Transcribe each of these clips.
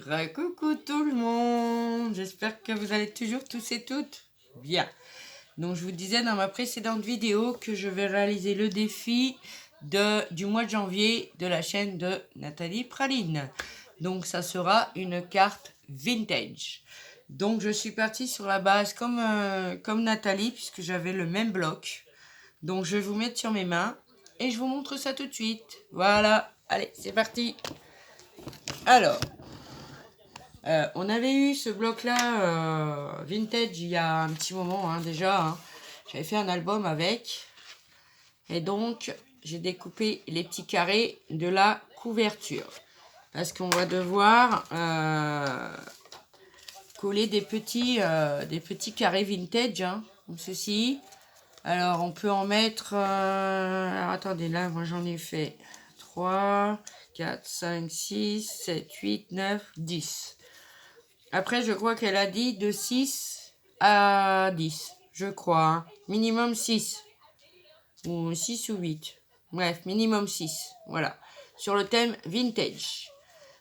Coucou tout le monde, j'espère que vous allez toujours tous et toutes bien. Donc je vous disais dans ma précédente vidéo que je vais réaliser le défi du mois de janvier de la chaîne de Nathalie Praline. Donc ça sera une carte vintage. Donc je suis partie sur la base comme Nathalie puisque j'avais le même bloc. Donc je vais vous mettre sur mes mains et je vous montre ça tout de suite. Voilà, allez c'est parti. Alors, on avait eu ce bloc-là vintage il y a un petit moment déjà. J'avais fait un album avec. Et donc, j'ai découpé les petits carrés de la couverture. Parce qu'on va devoir coller des petits carrés vintage, comme ceci. Alors, on peut en mettre... alors, attendez, là, moi, j'en ai fait 3, 4, 5, 6, 7, 8, 9, 10. Après, je crois qu'elle a dit de 6 à 10. Je crois. Minimum 6. Ou 6 ou 8. Bref, minimum 6. Voilà. Sur le thème vintage.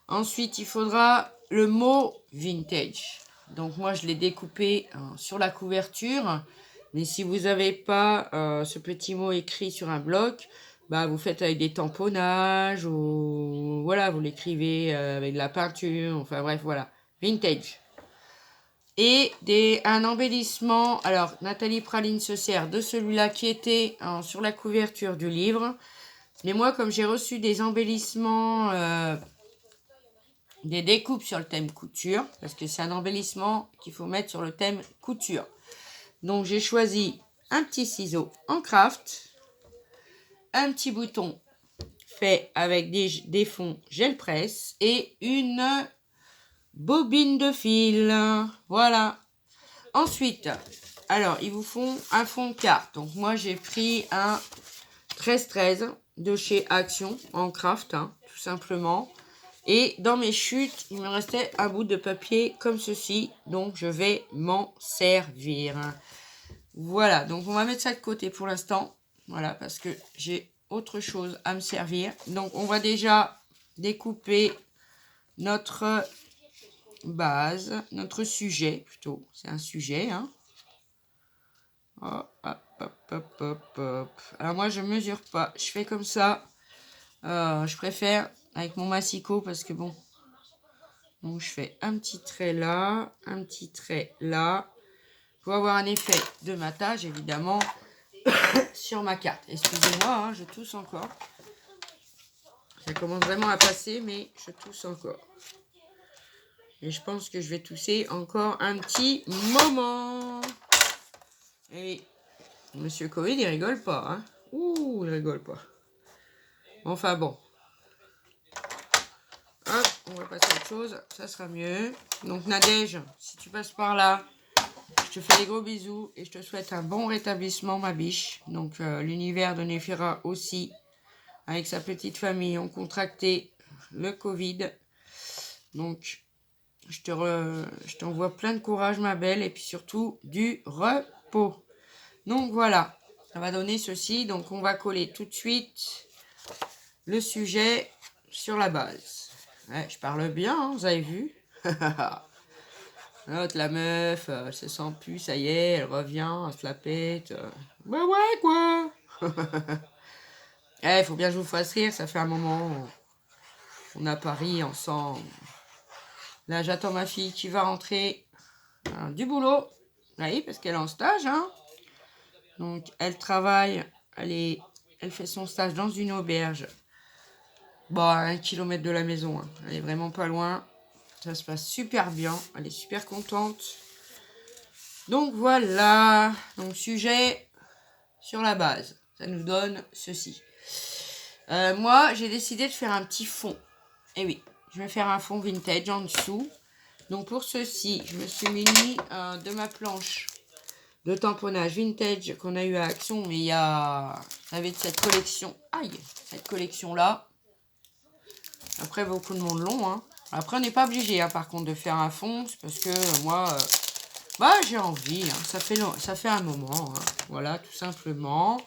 Ensuite, il faudra le mot vintage. Donc, moi, je l'ai découpé sur la couverture. Mais si vous n'avez pas ce petit mot écrit sur un bloc, bah, vous faites avec des tamponnages ou voilà, vous l'écrivez avec de la peinture. Enfin, bref, voilà. Vintage. Et un embellissement. Alors, Nathalie Praline se sert de celui-là qui était sur la couverture du livre. Mais moi, comme j'ai reçu des embellissements, des découpes sur le thème couture, parce que c'est un embellissement qu'il faut mettre sur le thème couture. Donc, j'ai choisi un petit ciseau en craft, un petit bouton fait avec des fonds gel presse et une bobine de fil. Voilà. Ensuite, alors, ils vous font un fond de carte. Donc, moi, j'ai pris un 13-13 de chez Action en craft, tout simplement. Et dans mes chutes, il me restait un bout de papier comme ceci. Donc, je vais m'en servir. Voilà, donc on va mettre ça de côté pour l'instant. Voilà, parce que j'ai autre chose à me servir. Donc, on va déjà découper notre base, notre sujet plutôt. C'est un sujet, Hop, hop, hop, hop, hop. Alors moi, je mesure pas. Je fais comme ça. Je préfère avec mon massicot parce que bon. Donc, je fais un petit trait là, un petit trait là. Pour avoir un effet de matage, évidemment, sur ma carte. Excusez-moi, je tousse encore. Ça commence vraiment à passer, mais je tousse encore. Et je pense que je vais tousser encore un petit moment. Et Monsieur Covid, il rigole pas, Ouh, il rigole pas. Enfin bon. Hop, on va passer à autre chose. Ça sera mieux. Donc Nadège, si tu passes par là, je te fais des gros bisous et je te souhaite un bon rétablissement, ma biche. Donc l'univers de Néphira aussi, avec sa petite famille, ont contracté le Covid. Donc je t'envoie plein de courage, ma belle, et puis surtout du repos. Donc voilà, ça va donner ceci. Donc on va coller tout de suite le sujet sur la base. Ouais, je parle bien, vous avez vu. L'autre, la meuf, elle se sent plus, ça y est, elle revient, elle se la pète. Bah ouais, quoi. Il faut bien que je vous fasse rire, ça fait un moment. On a Paris ensemble. Là, j'attends ma fille qui va rentrer du boulot. Oui, parce qu'elle est en stage, Donc, elle travaille, elle fait son stage dans une auberge. Bon, à 1 kilomètre de la maison, Elle est vraiment pas loin. Ça se passe super bien. Elle est super contente. Donc, voilà. Donc, sujet sur la base. Ça nous donne ceci. Moi, j'ai décidé de faire un petit fond. Et oui, je vais faire un fond vintage en dessous. Donc, pour ceci, je me suis muni de ma planche de tamponnage vintage qu'on a eu à Action, mais il y a avec cette collection, cette collection là. Après, beaucoup de monde long, Après, on n'est pas obligé, par contre, de faire un fond, c'est parce que moi, j'ai envie, ça fait un moment, voilà, tout simplement.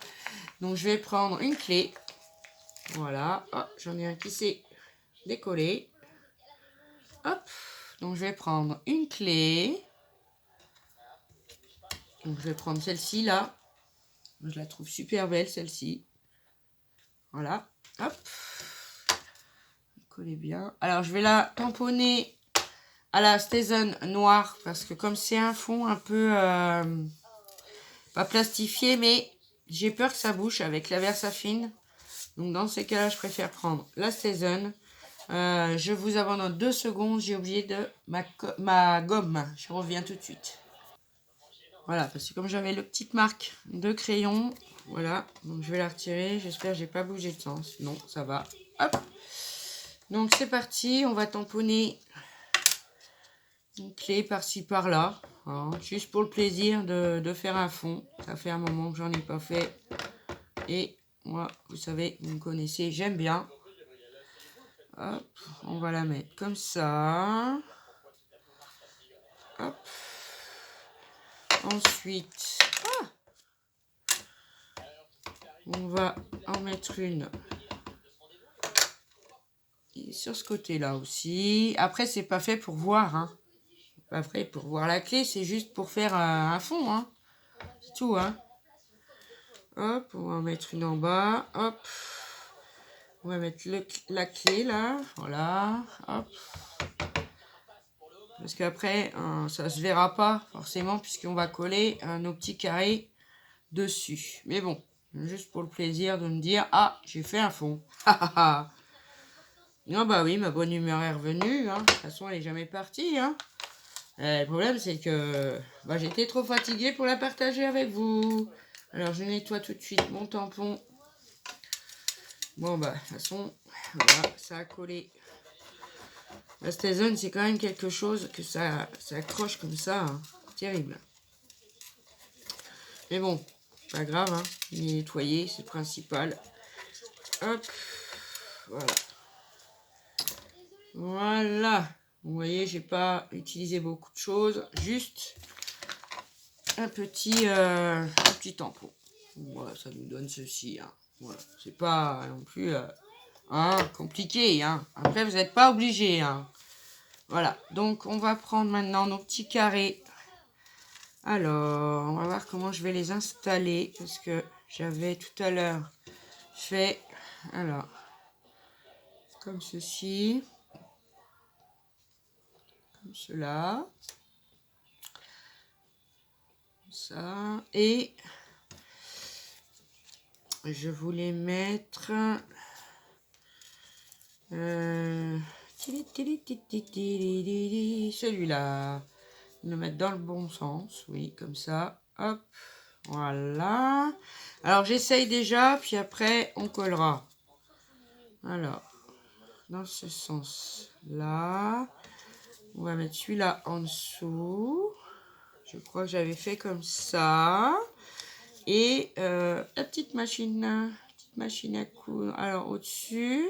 Donc, je vais prendre une clé, voilà, j'en ai un qui s'est décollé. Hop. Donc, je vais prendre une clé. Donc, je vais prendre celle-ci, là. Je la trouve super belle, celle-ci. Voilà. Hop. Collez bien. Alors, je vais la tamponner à la Stézen noire. Parce que comme c'est un fond un peu... pas plastifié, mais j'ai peur que ça bouche avec la Versafine. Donc, dans ces cas-là, je préfère prendre la Stézen. Je vous abandonne 2 secondes. J'ai oublié de ma gomme. Je reviens tout de suite. Voilà, parce que comme j'avais le petite marque de crayon, voilà, donc je vais la retirer. J'espère que j'ai pas bougé de sens. Non, ça va. Hop. Donc c'est parti, on va tamponner une clé par-ci par-là, hein, juste pour le plaisir de faire un fond. Ça fait un moment que j'en ai pas fait. Et moi, vous savez, vous me connaissez, j'aime bien. Hop, on va la mettre comme ça. Hop. Ensuite, on va en mettre une sur ce côté-là aussi. Après, c'est pas fait pour voir, hein. Pas fait pour voir la clé, c'est juste pour faire un fond, hein. C'est tout, hein. Hop, on va en mettre une en bas. Hop. On va mettre la clé, là. Voilà. Hop. Parce qu'après, ça se verra pas, forcément, puisqu'on va coller nos petits carrés dessus. Mais bon, juste pour le plaisir de me dire, ah, j'ai fait un fond. Non, bah oui, ma bonne humeur est revenue, hein. De toute façon, elle est jamais partie, hein. Le problème, c'est que bah, j'étais trop fatiguée pour la partager avec vous. Alors, je nettoie tout de suite mon tampon. Bon, bah, de toute façon, voilà, ça a collé. La Stézen, c'est quand même quelque chose que ça accroche comme ça. Hein. Terrible. Mais bon, pas grave, hein. Il est nettoyé, c'est le principal. Hop, voilà. Voilà. Vous voyez, j'ai pas utilisé beaucoup de choses. Juste un petit tampon. Voilà, ça nous donne ceci. Hein. Voilà. C'est pas non plus compliqué. Hein. Après, vous n'êtes pas obligé. Hein. Voilà. Donc, on va prendre maintenant nos petits carrés. Alors, on va voir comment je vais les installer. Parce que j'avais tout à l'heure fait... Alors, comme ceci. Comme cela. Ça. Et je voulais mettre... celui-là. Le mettre dans le bon sens. Oui, comme ça. Hop. Voilà. Alors, j'essaye déjà. Puis après, on collera. Alors, dans ce sens-là. On va mettre celui-là en dessous. Je crois que j'avais fait comme ça. Et la petite machine à coudre. Alors, au-dessus.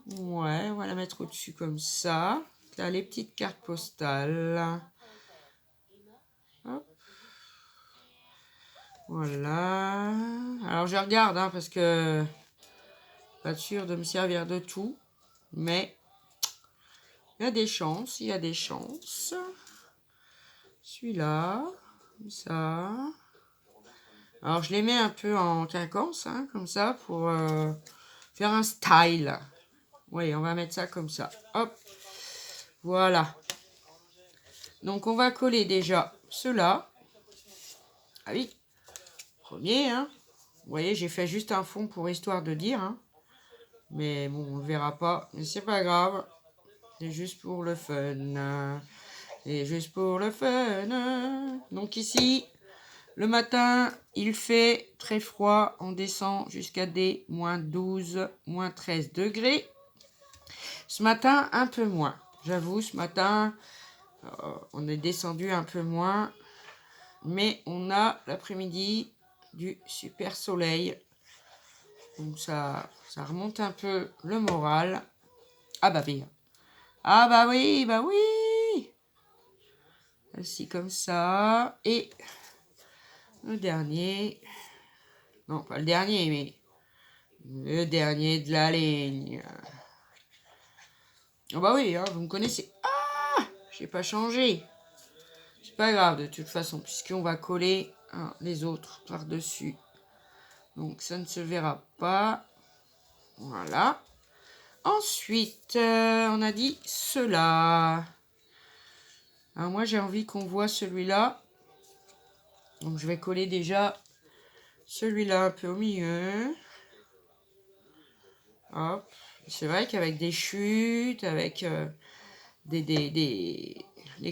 Ouais, on va la mettre au-dessus comme ça. Là, les petites cartes postales. Hop. Voilà. Alors, je regarde, hein, parce que pas sûr de me servir de tout. Mais il y a des chances, il y a des chances. Celui-là, comme ça. Alors, je les mets un peu en quinconce, hein, comme ça, pour faire un style. Oui, on va mettre ça comme ça. Hop. Voilà. Donc, on va coller déjà ceux-là. Ah oui. Premier, hein. Vous voyez, j'ai fait juste un fond pour histoire de dire, hein. Mais bon, on ne verra pas. Mais c'est pas grave. C'est juste pour le fun. C'est juste pour le fun. Donc ici, le matin, il fait très froid. On descend jusqu'à des moins 12, moins 13 degrés. Ce matin, un peu moins. J'avoue, ce matin, on est descendu un peu moins. Mais on a l'après-midi du super soleil. Donc ça remonte un peu le moral. Ah bah bien. Ah bah oui, bah oui. Ainsi comme ça. Et le dernier. Non, pas le dernier, mais le dernier de la ligne. Ah bah oui, hein, vous me connaissez. Ah, j'ai pas changé. C'est pas grave de toute façon, puisqu'on va coller les autres par-dessus. Donc ça ne se verra pas. Voilà. Ensuite, on a dit cela. Alors moi, j'ai envie qu'on voit celui-là. Donc je vais coller déjà celui-là un peu au milieu. Hop. C'est vrai qu'avec des chutes, avec les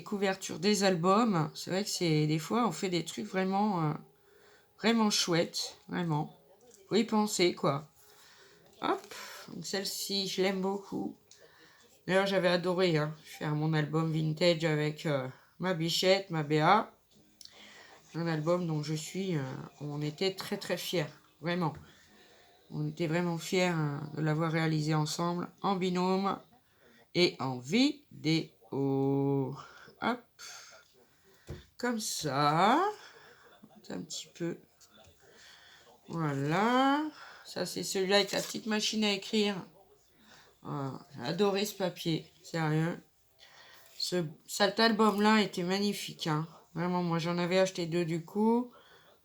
couvertures des albums, c'est vrai que c'est des fois on fait des trucs vraiment, vraiment chouettes. Vraiment. Faut y penser, quoi. Hop. Donc celle-ci, je l'aime beaucoup. D'ailleurs, j'avais adoré faire mon album vintage avec ma bichette, ma Béa. Un album dont on était très très fiers, vraiment. On était vraiment fiers de l'avoir réalisé ensemble, en binôme et en vidéo. Hop, comme ça. Un petit peu. Voilà. Ça, c'est celui-là avec la petite machine à écrire. J'ai adoré ce papier, sérieux. Cet album-là était magnifique, hein. Vraiment, moi j'en avais acheté 2 du coup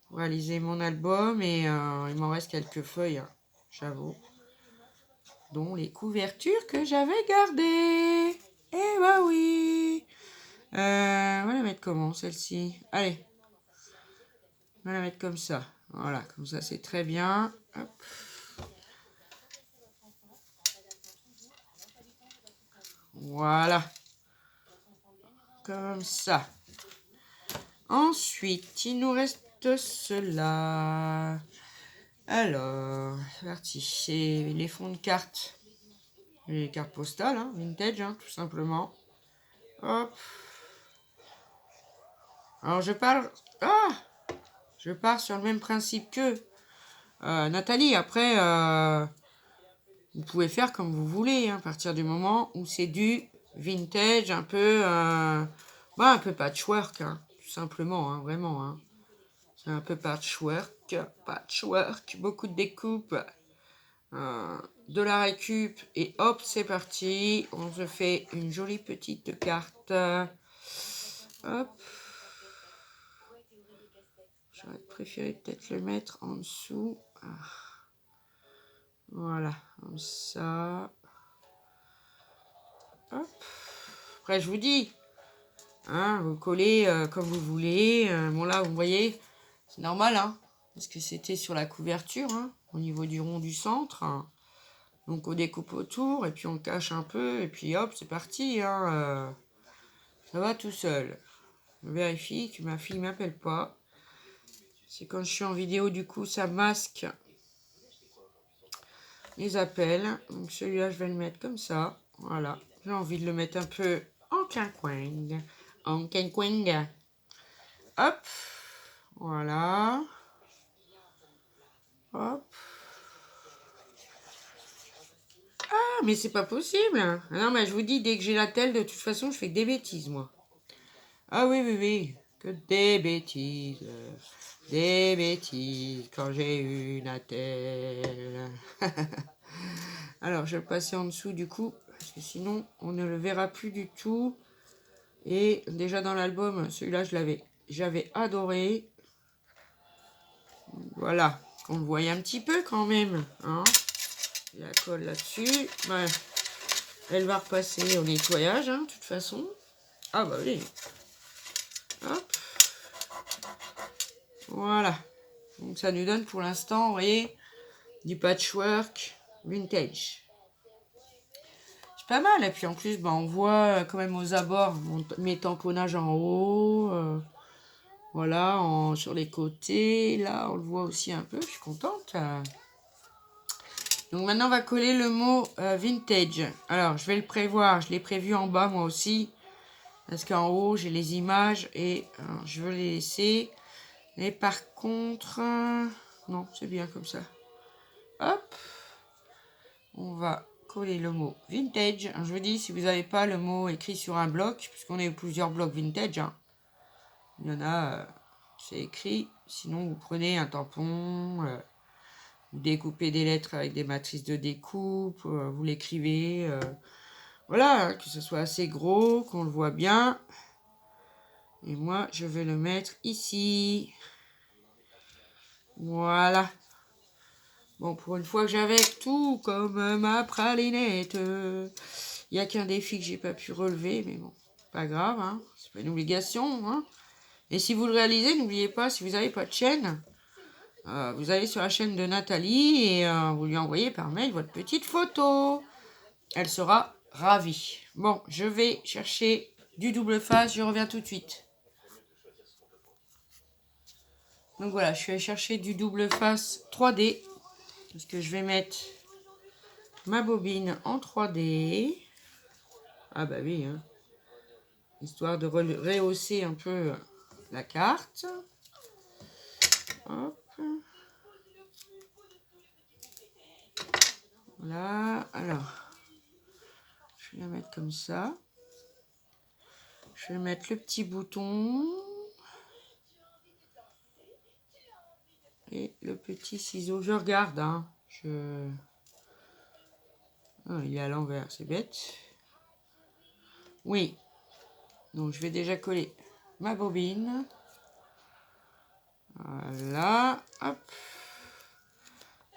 pour réaliser mon album et il m'en reste quelques feuilles, hein, j'avoue, dont les couvertures que j'avais gardées. Eh bah oui. On va la mettre comment celle-ci? Allez, on va la mettre comme ça. Voilà, comme ça c'est très bien. Hop. Voilà. Comme ça. Ensuite, il nous reste cela. Alors, c'est parti. C'est les fonds de cartes. Les cartes postales, hein, vintage, hein, tout simplement. Hop. Alors, je pars sur le même principe que Nathalie. Après, vous pouvez faire comme vous voulez, hein, à partir du moment où c'est du vintage, un peu patchwork, hein, tout simplement, hein, vraiment. Hein. C'est un peu patchwork, beaucoup de découpes, de la récup, et hop, c'est parti. On se fait une jolie petite carte. Hop. J'aurais préféré peut-être le mettre en dessous. Voilà, comme ça. Hop. Après, je vous dis, hein, vous collez comme vous voulez. Bon, là, vous voyez, c'est normal, hein, parce que c'était sur la couverture, hein, au niveau du rond du centre. Hein. Donc, on découpe autour, et puis on cache un peu, et puis hop, c'est parti. Hein, ça va tout seul. Je vérifie que ma fille ne m'appelle pas. C'est quand je suis en vidéo, du coup, ça masque les appels. Donc, celui-là, je vais le mettre comme ça. Voilà. J'ai envie de le mettre un peu en quinquing. En quinquing. Hop. Voilà. Hop. Ah, mais c'est pas possible. Ah non, mais je vous dis, dès que j'ai la telle, de toute façon, je fais des bêtises, moi. Ah oui, oui, oui. Que des bêtises. Des bêtises quand j'ai une attelle. Alors, je vais le passer en dessous du coup, parce que sinon, on ne le verra plus du tout. Et déjà dans l'album, celui-là, j'avais adoré. Voilà, on le voyait un petit peu quand même. Hein. La colle là-dessus. Ouais. Elle va repasser au nettoyage, hein, de toute façon. Ah bah oui. Hop. Voilà. Donc ça nous donne pour l'instant, vous voyez, du patchwork vintage. C'est pas mal. Et puis en plus, bah, on voit quand même aux abords mes tamponnages en haut. Voilà, sur les côtés. Là, on le voit aussi un peu. Je suis contente. Donc maintenant, on va coller le mot vintage. Alors, je vais le prévoir. Je l'ai prévu en bas, moi aussi. Parce qu'en haut, j'ai les images et je veux les laisser. Et par contre... non, c'est bien comme ça. Hop. On va coller le mot vintage. Je vous dis, si vous n'avez pas le mot écrit sur un bloc, puisqu'on a eu plusieurs blocs vintage, hein, il y en a, c'est écrit. Sinon, vous prenez un tampon, vous découpez des lettres avec des matrices de découpe, vous l'écrivez. Voilà, hein, que ce soit assez gros, qu'on le voit bien. Et moi, je vais le mettre ici. Voilà. Bon, pour une fois que j'avais tout comme ma pralinette. Il n'y a qu'un défi que j'ai pas pu relever, mais bon, pas grave, hein. C'est pas une obligation, hein. Et si vous le réalisez, n'oubliez pas, si vous n'avez pas de chaîne, vous allez sur la chaîne de Nathalie et vous lui envoyez par mail votre petite photo. Elle sera ravie. Bon, je vais chercher du double face, je reviens tout de suite. Donc voilà, je suis allée chercher du double face 3D. Parce que je vais mettre ma bobine en 3D. Ah bah oui, hein. Histoire de rehausser un peu la carte. Hop. Voilà, alors. Je vais la mettre comme ça. Je vais mettre le petit bouton. Et le petit ciseau. Je regarde, hein. Ah, il est à l'envers, c'est bête. Oui. Donc je vais déjà coller ma bobine. Voilà. Hop.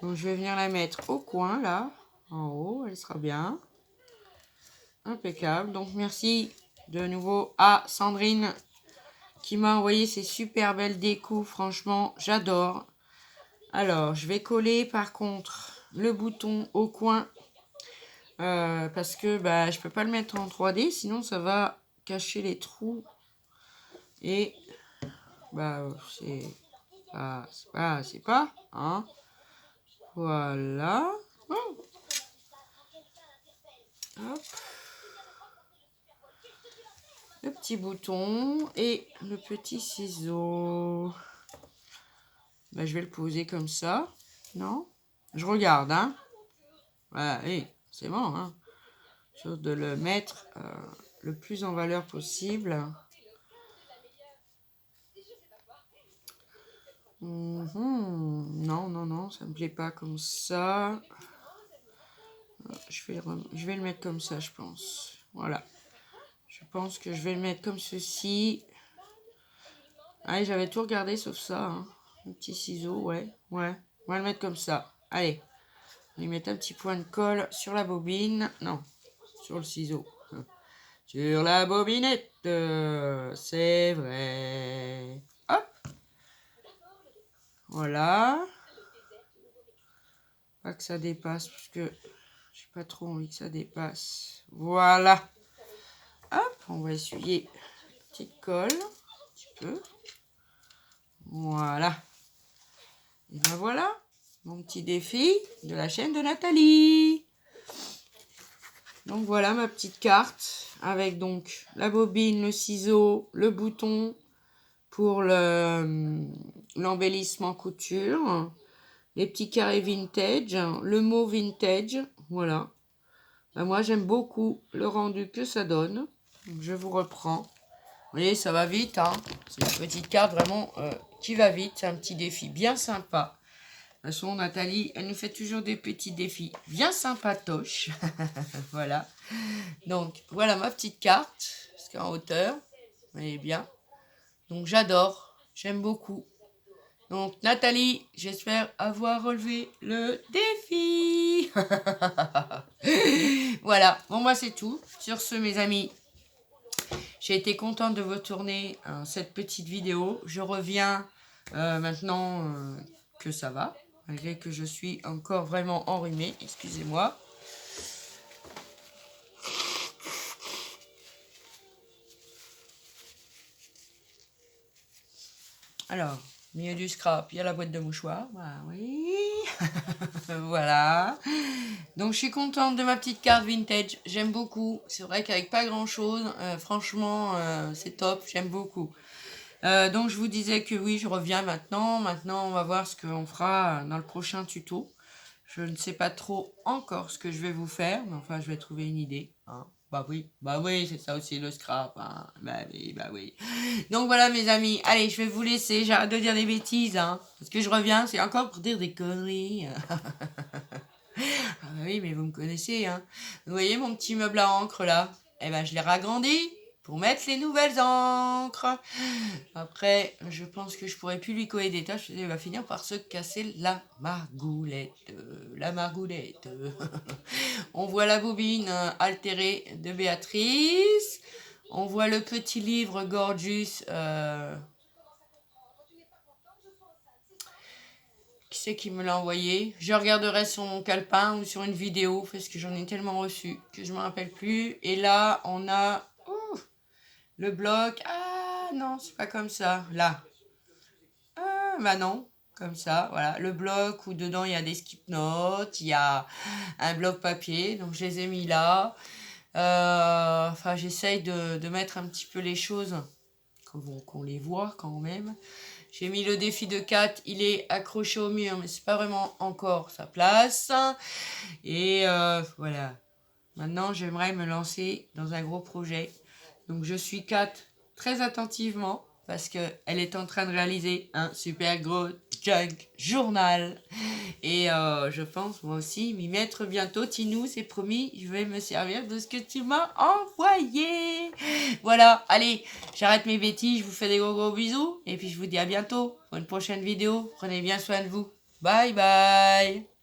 Donc je vais venir la mettre au coin, là. En haut, elle sera bien. Impeccable. Donc merci de nouveau à Sandrine qui m'a envoyé ces super belles décos. Franchement, j'adore. Alors, je vais coller par contre le bouton au coin parce que bah, je peux pas le mettre en 3D, sinon ça va cacher les trous. Et bah, c'est pas, hein. Voilà. Oh. Hop. Le petit bouton et le petit ciseau. Bah, je vais le poser comme ça. Non? Je regarde, hein. Voilà, et c'est bon, hein. Chose de le mettre le plus en valeur possible. Non, non, non, ça me plaît pas comme ça. Je vais le mettre comme ça, je pense. Voilà. Je pense que je vais le mettre comme ceci. Allez, j'avais tout regardé sauf ça, hein. Un petit ciseau, ouais. On va le mettre comme ça. Allez. On va mettre un petit point de colle sur la bobine. Non, sur le ciseau. Sur la bobinette, c'est vrai. Hop. Voilà. Pas que ça dépasse, parce que j'ai pas trop envie que ça dépasse. Voilà. Hop, on va essuyer la petite colle. Un petit peu. Voilà. Et ben voilà, mon petit défi de la chaîne de Nathalie. Donc voilà ma petite carte avec donc la bobine, le ciseau, le bouton pour l'embellissement couture, les petits carrés vintage, le mot vintage, voilà. Ben moi j'aime beaucoup le rendu que ça donne. Donc, je vous reprends. Vous voyez, ça va vite, hein. C'est une petite carte vraiment qui va vite. C'est un petit défi bien sympa. De toute façon, Nathalie, elle nous fait toujours des petits défis bien sympatoches. Voilà. Donc, voilà ma petite carte. Parce qu'en hauteur, vous voyez bien. Donc, j'adore. J'aime beaucoup. Donc, Nathalie, j'espère avoir relevé le défi. Voilà. Bon, moi, c'est tout. Sur ce, mes amis, j'ai été contente de vous tourner cette petite vidéo. Je reviens maintenant que ça va. Malgré que je suis encore vraiment enrhumée. Excusez-moi. Alors, milieu du scrap, il y a la boîte de mouchoirs. Bah oui. Voilà. Donc, je suis contente de ma petite carte vintage. J'aime beaucoup. C'est vrai qu'avec pas grand-chose, franchement, c'est top. J'aime beaucoup. Donc, je vous disais que oui, je reviens maintenant. Maintenant, on va voir ce qu'on fera dans le prochain tuto. Je ne sais pas trop encore ce que je vais vous faire, mais enfin, je vais trouver une idée. Hein. Bah oui, c'est ça aussi le scrap. Hein. Bah oui. Donc voilà, mes amis. Allez, je vais vous laisser. J'arrête de dire des bêtises. Hein, parce que je reviens, c'est encore pour dire des conneries. Ah bah oui, mais vous me connaissez, hein. Vous voyez mon petit meuble à encre là? Eh ben, je l'ai ragrandi pour mettre les nouvelles encres. Après, je pense que je pourrais plus lui coller des tâches. Il va finir par se casser la margoulette. La margoulette. On voit la bobine altérée de Béatrice. On voit le petit livre Gorgeous. Qui c'est qui me l'a envoyé? Je regarderai sur mon calepin ou sur une vidéo parce que j'en ai tellement reçu que je me rappelle plus. Et là, on a le bloc. Ah non, c'est pas comme ça. Là. Ah, bah non. Comme ça, voilà. Le bloc où dedans il y a des skip notes, il y a un bloc papier. Donc je les ai mis là. Enfin, j'essaye de mettre un petit peu les choses qu'on les voit quand même. J'ai mis le défi de 4, il est accroché au mur, mais c'est pas vraiment encore sa place. Et voilà. Maintenant, j'aimerais me lancer dans un gros projet. Donc, je suis Kat très attentivement parce qu'elle est en train de réaliser un super gros junk journal. Et je pense moi aussi m'y mettre bientôt. Tinou, c'est promis, je vais me servir de ce que tu m'as envoyé. Voilà, allez, j'arrête mes bêtises, je vous fais des gros bisous. Et puis je vous dis à bientôt pour une prochaine vidéo. Prenez bien soin de vous. Bye bye.